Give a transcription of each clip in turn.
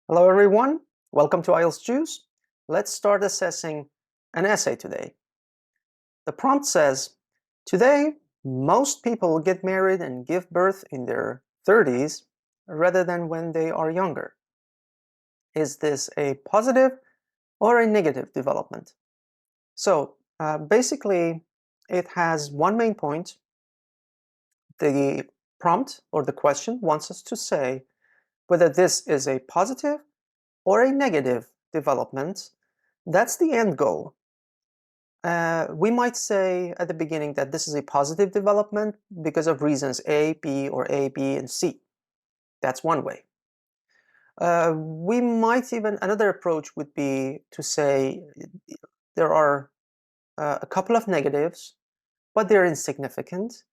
Hello everyone, welcome to IELTS Juice. Let's start assessing an essay today. The prompt says, today most people get married and give birth in their 30s rather than when they are younger. Is this a positive or a negative development? So basically it has one main point. The prompt or the question wants us to say whether this is a positive or a negative development. That's the end goal. We might say at the beginning that this is a positive development because of reasons A, B, or A, B, and C. That's one way. We might even, another approach would be to say there are a couple of negatives, but they're insignificant.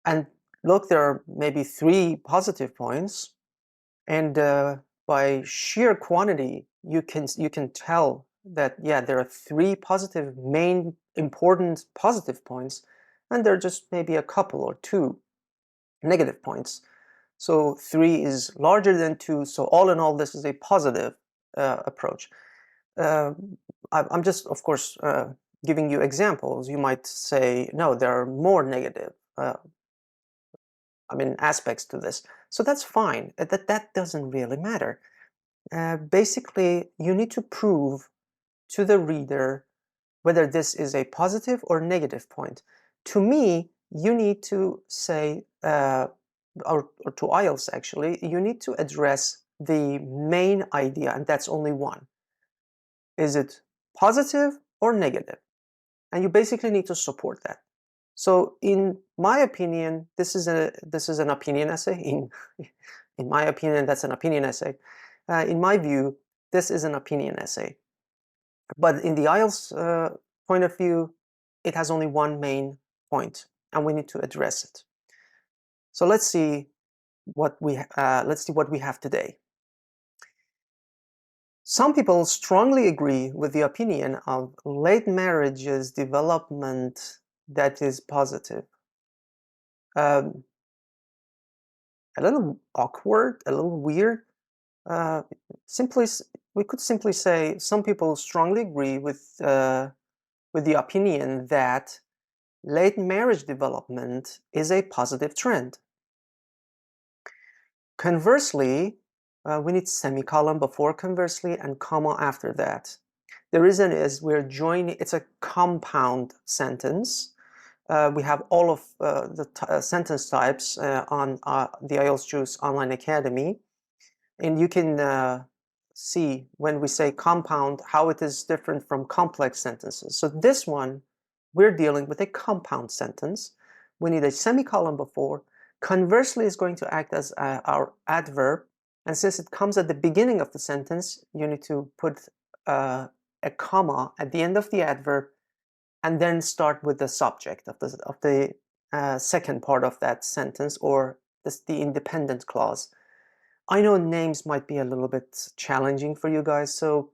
And look, there are maybe 3 positive points, and by sheer quantity, you can tell that, yeah, there are 3 positive, main important positive points, and there are just maybe a couple or 2 negative points. So 3 is larger than 2, so all in all, this is a positive approach. I'm just, of course, giving you examples. You might say, no, there are more negative aspects to this. So that's fine. That doesn't really matter. Basically, you need to prove to the reader whether this is a positive or negative point. To me, you need to say, or to IELTS actually, you need to address the main idea, and that's only one. Is it positive or negative? And you basically need to support that. So in my opinion, this is an opinion essay. In my opinion, that's an opinion essay. In my view, this is an opinion essay. But in the IELTS point of view, it has only one main point, and we need to address it. So let's see what we have today. Some people strongly agree with the opinion of late marriage's development that is positive. A little awkward, a little weird. We could simply say some people strongly agree with the opinion that late marriage development is a positive trend. Conversely, we need semicolon before conversely and comma after that. The reason is we're joining, it's a compound sentence. We have all of the sentence types on the IELTS Juice Online Academy. And you can see when we say compound, how it is different from complex sentences. So this one, we're dealing with a compound sentence. We need a semicolon before. Conversely is going to act as our adverb. And since it comes at the beginning of the sentence, you need to put a comma at the end of the adverb and then start with the subject of the second part of that sentence, or the independent clause. I know names might be a little bit challenging for you guys, so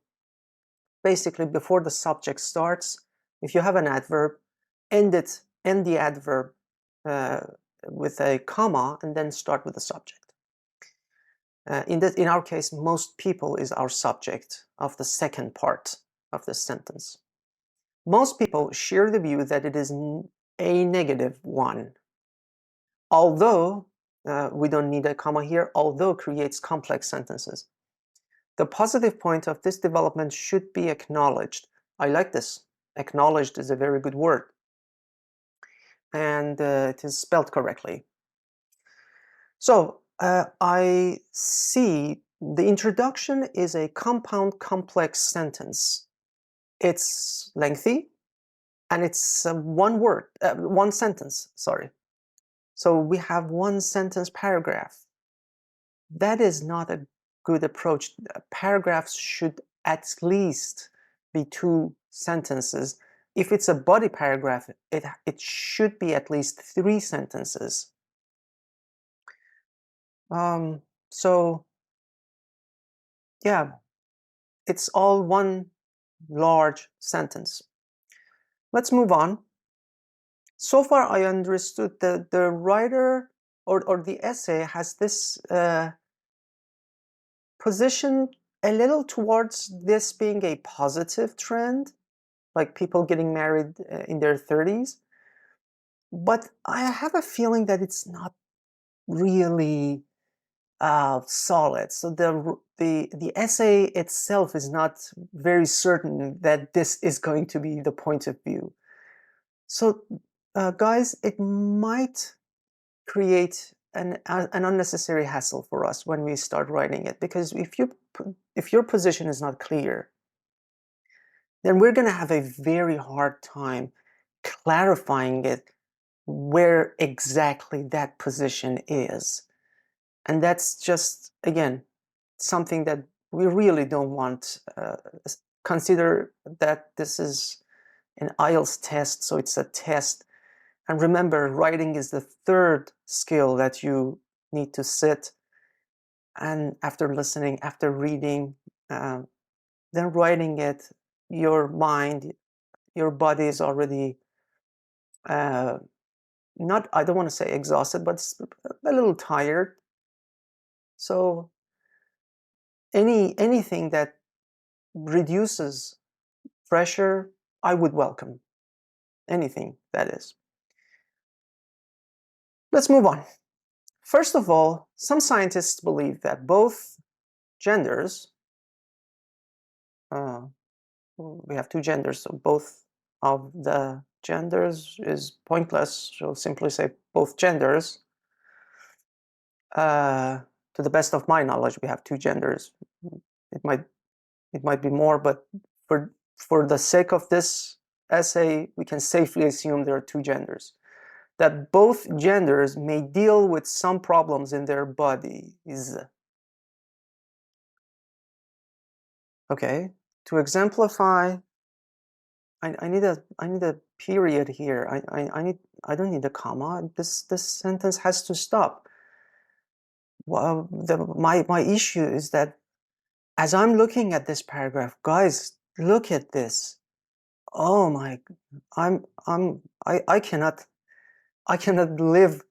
basically before the subject starts, if you have an adverb, end the adverb with a comma and then start with the subject. In our case, most people is our subject of the second part of the sentence. Most people share the view that it is a negative one, although we don't need a comma here, although creates complex sentences. The positive point of this development should be acknowledged. I like this. Acknowledged is a very good word. And it is spelled correctly. So I see the introduction is a compound complex sentence. It's lengthy and it's one sentence, sorry. So we have one sentence paragraph. That is not a good approach. Paragraphs should at least be 2 sentences. If it's a body paragraph, it should be at least 3 sentences. So yeah, it's all one large sentence. Let's move on. So far, I understood that the writer or the essay has this position a little towards this being a positive trend, like people getting married in their 30s. But I have a feeling that it's not really solid. So the essay itself is not very certain that this is going to be the point of view. So, guys, it might create an unnecessary hassle for us when we start writing it, because if your position is not clear, then we're going to have a very hard time clarifying it where exactly that position is. And that's just, again, something that we really don't want. Consider that this is an IELTS test, so it's a test. And remember, writing is the third skill that you need to sit, and after listening, after reading, then writing it, your mind, your body is already uh, not, I don't want to say exhausted, but a little tired. So anything that reduces pressure, I would welcome. Anything, that is. Let's move on. First of all, some scientists believe that both genders, uh, we have two genders, so both of the genders is pointless. So simply say both genders. To the best of my knowledge, we have two genders. It might be more, but for the sake of this essay, we can safely assume there are two genders. That both genders may deal with some problems in their bodies. Okay, to exemplify, I need a period here. I don't need a comma. This sentence has to stop. Well, my issue is that as I'm looking at this paragraph, guys, look at this. Oh my, I cannot live,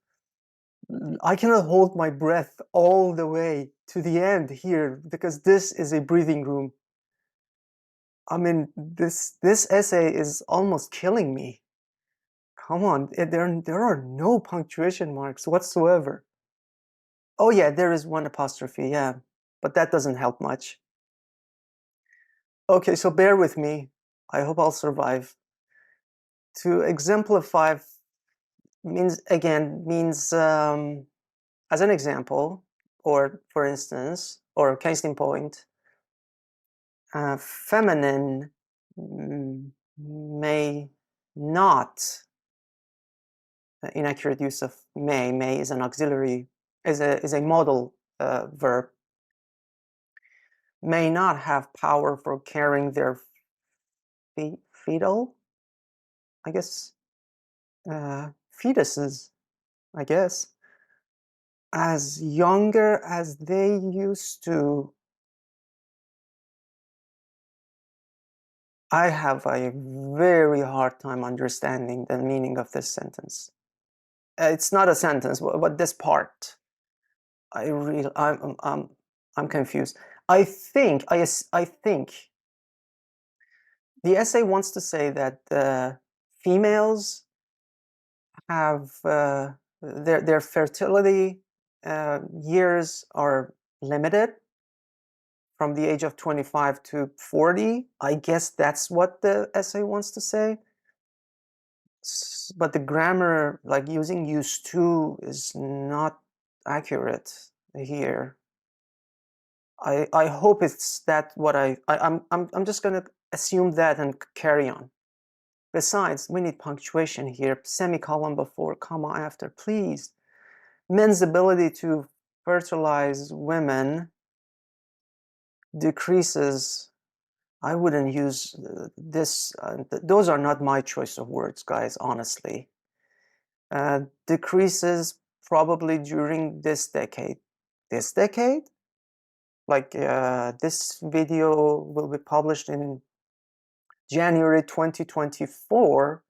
I cannot hold my breath all the way to the end here, because this is a breathing room. I mean, this essay is almost killing me. Come on, there are no punctuation marks whatsoever. Oh yeah, there is one apostrophe, yeah, but that doesn't help much. Okay, so bear with me. I hope I'll survive. To exemplify means, again, means as an example, or for instance, or case in point, feminine may not, inaccurate use of may is an auxiliary, is a modal verb, may not have power for carrying their fetal, I guess, fetuses, I guess, as younger as they used to. I have a very hard time understanding the meaning of this sentence. It's not a sentence, but this part, I'm confused. I think the essay wants to say that females have their fertility years are limited from the age of 25 to 40. I guess that's what the essay wants to say. But the grammar, like using used to, is not accurate here. I hope it's that what I'm just gonna assume that and carry on. Besides, we need punctuation here, semicolon before, comma after, please. Men's ability to fertilize women decreases. I wouldn't use this. Those are not my choice of words, guys, honestly. Decreases probably during this decade. This decade? Like this video will be published in January 2024.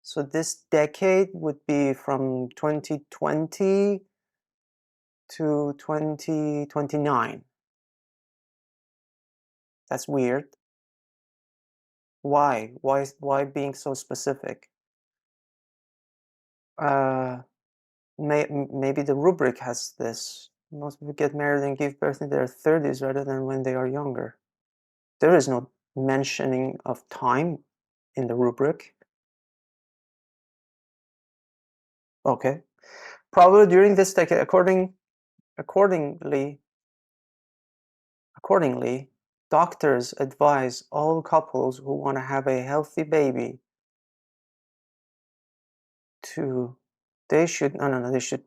So this decade would be from 2020 to 2029. That's weird. Why? Why being so specific? Maybe the rubric has this. Most people get married and give birth in their 30s rather than when they are younger. There is no mentioning of time in the rubric. Okay. Probably during this decade, accordingly, doctors advise all couples who want to have a healthy baby they should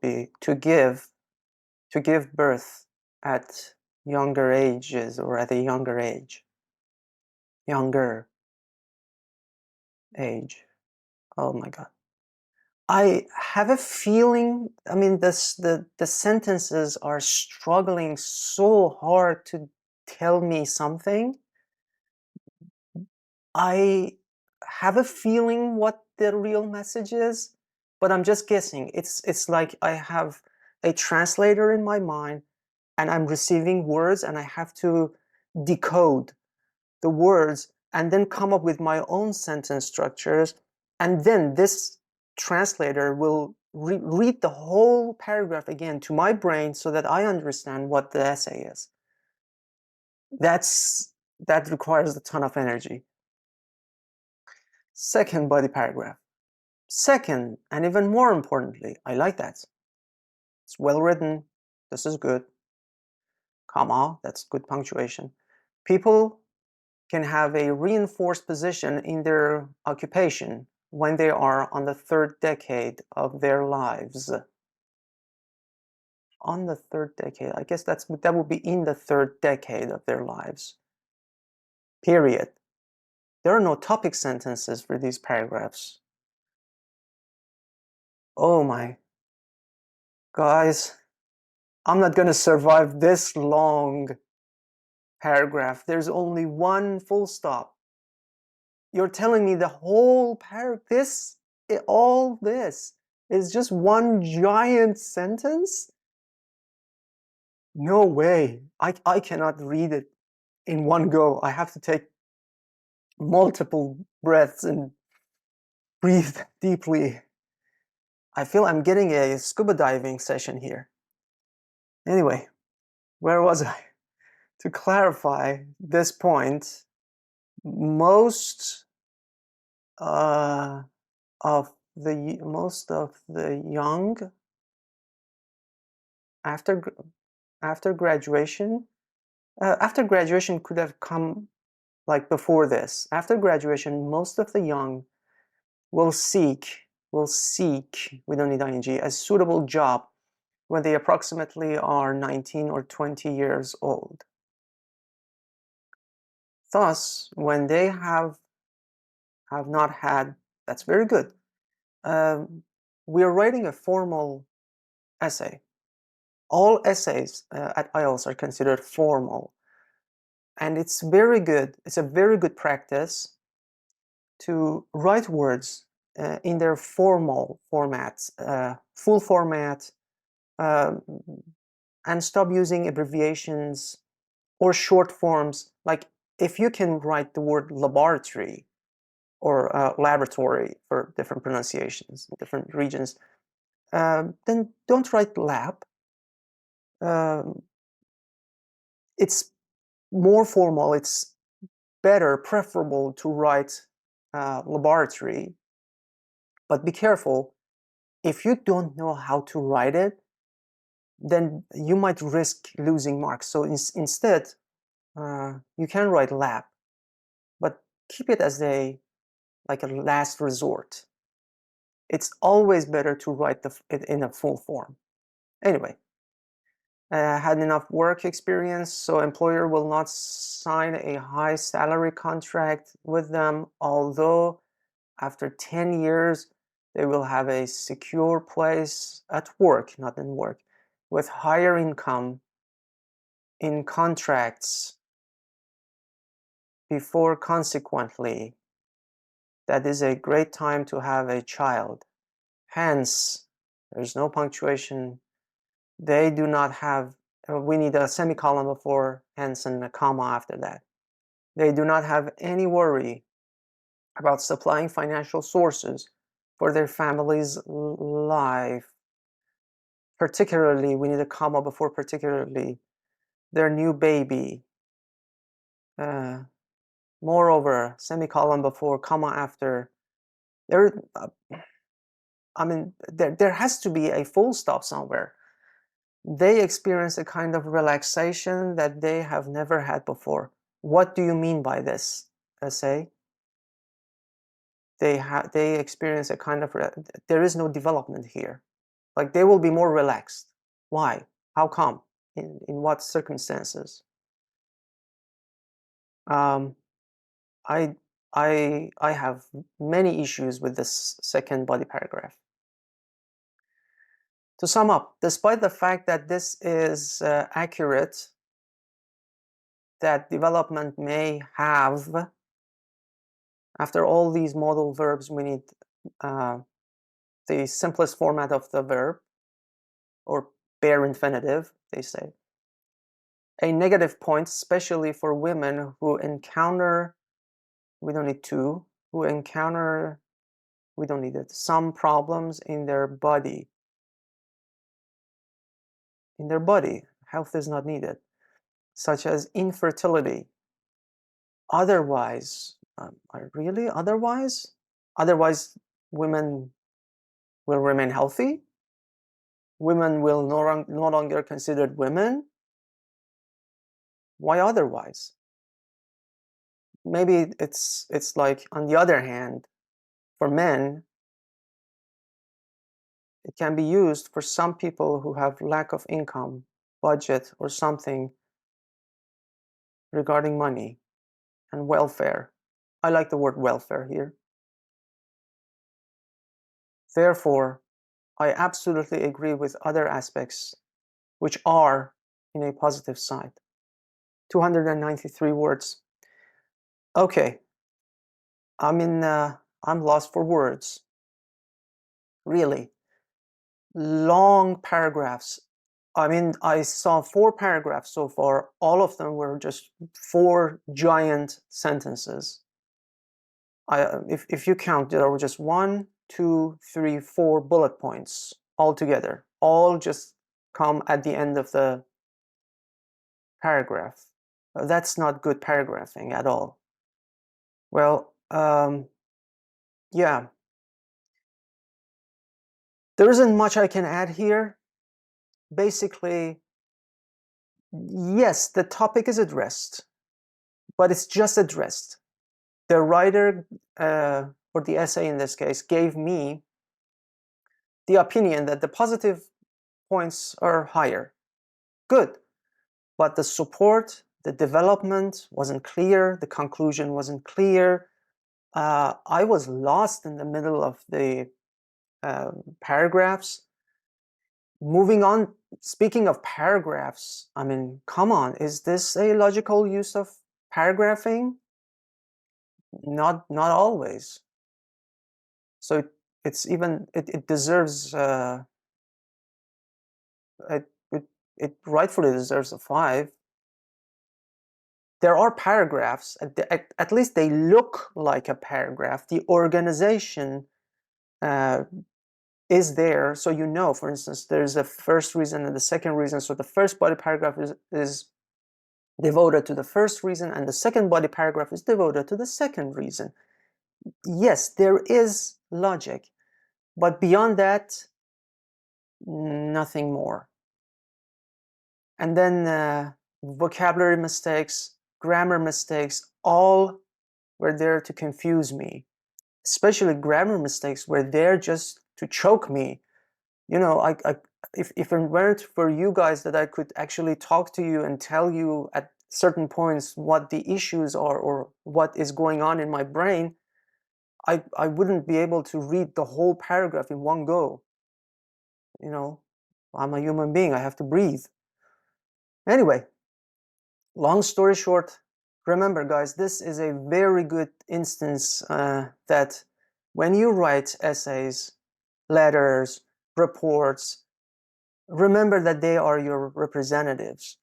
be to give birth at younger ages or at a younger age. Younger age. Oh my God. I have a feeling, I mean, the sentences are struggling so hard to tell me something. I have a feeling what the real message is, but I'm just guessing. It's like I have a translator in my mind and I'm receiving words and I have to decode the words and then come up with my own sentence structures, and then this translator will read the whole paragraph again to my brain so that I understand what the essay is. That requires a ton of energy. Second body paragraph. Second, and even more importantly, I like that. It's well written. This is good. Comma, that's good punctuation. People can have a reinforced position in their occupation when they are on the third decade of their lives. On the third decade, I guess that would be in the third decade of their lives. Period. There are no topic sentences for these paragraphs. Oh my, guys, I'm not gonna survive this long paragraph. There's only one full stop. You're telling me the whole paragraph, all this is just one giant sentence? No way. I cannot read it in one go. I have to take multiple breaths and breathe deeply. I feel I'm getting a scuba diving session here. Anyway, where was I? To clarify this point, most of the young after graduation could have come like before this. After graduation, most of the young will seek, we don't need ing, a suitable job when they approximately are 19 or 20 years old. Thus, when they have not had, that's very good. We are writing a formal essay. All essays at IELTS are considered formal. And it's very good. It's a very good practice to write words in their formal formats, full format, and stop using abbreviations or short forms. Like if you can write the word laboratory or laboratory for different pronunciations in different regions, then don't write lab. It's more formal. It's better, preferable to write laboratory. But be careful. If you don't know how to write it, then you might risk losing marks. So instead, you can write lab, but keep it as a last resort. It's always better to write it in a full form. Anyway, I had enough work experience, so employer will not sign a high salary contract with them, although after 10 years, they will have a secure place at work, not in work, with higher income in contracts before. Consequently, that is a great time to have a child. Hence, there's no punctuation. They do not have, we need a semicolon before hence and a comma after that. They do not have any worry about supplying financial sources for their family's life. Particularly, we need a comma before particularly, their new baby. Moreover, semicolon before, comma after. There, I mean, there has to be a full stop somewhere. They experience a kind of relaxation that they have never had before. What do you mean by this, essay? They experience a kind of, there is no development here. Like, they will be more relaxed. Why? How come? In what circumstances? I have many issues with this second body paragraph. To sum up, despite the fact that this is accurate, that development may have, after all these modal verbs, we need the simplest format of the verb, or bare infinitive, they say. A negative point, especially for women who encounter, we don't need to, who encounter, we don't need it, some problems in their body. In their body, health is not needed, such as infertility. Otherwise, really? Otherwise? Otherwise, women will remain healthy? Women will no longer considered women? Why otherwise? Maybe it's like, on the other hand, for men, it can be used for some people who have lack of income, budget, or something regarding money and welfare. I like the word welfare here. Therefore, I absolutely agree with other aspects which are in a positive side. 293 words. Okay, I'm lost for words. Really. Long paragraphs. I saw 4 paragraphs so far. All of them were just 4 giant sentences. If you count, there were just 1, 2, 3, 4 bullet points altogether. All just come at the end of the paragraph. That's not good paragraphing at all. Well, yeah. There isn't much I can add here. Basically, yes, the topic is addressed, but it's just addressed. The writer, or the essay in this case, gave me the opinion that the positive points are higher. Good. But the support, the development wasn't clear, the conclusion wasn't clear. I was lost in the middle of the paragraphs. Moving on, speaking of paragraphs, come on, is this a logical use of paragraphing? Not always. So it deserves it rightfully deserves a 5. There are paragraphs, at least they look like a paragraph. The organization is there, so you know, for instance, there's a first reason and the second reason. So the first body paragraph is devoted to the first reason, and the second body paragraph is devoted to the second reason. Yes, there is logic, but beyond that, nothing more. And then vocabulary mistakes, grammar mistakes, all were there to confuse me. Especially grammar mistakes were there just to choke me. You know, if it weren't for you guys that I could actually talk to you and tell you at certain points what the issues are or what is going on in my brain, I wouldn't be able to read the whole paragraph in one go. You know, I'm a human being, I have to breathe. Anyway, long story short, remember guys, this is a very good instance that when you write essays, letters, reports, remember that they are your representatives.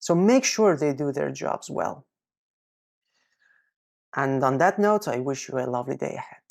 So make sure they do their jobs well. And on that note, I wish you a lovely day ahead.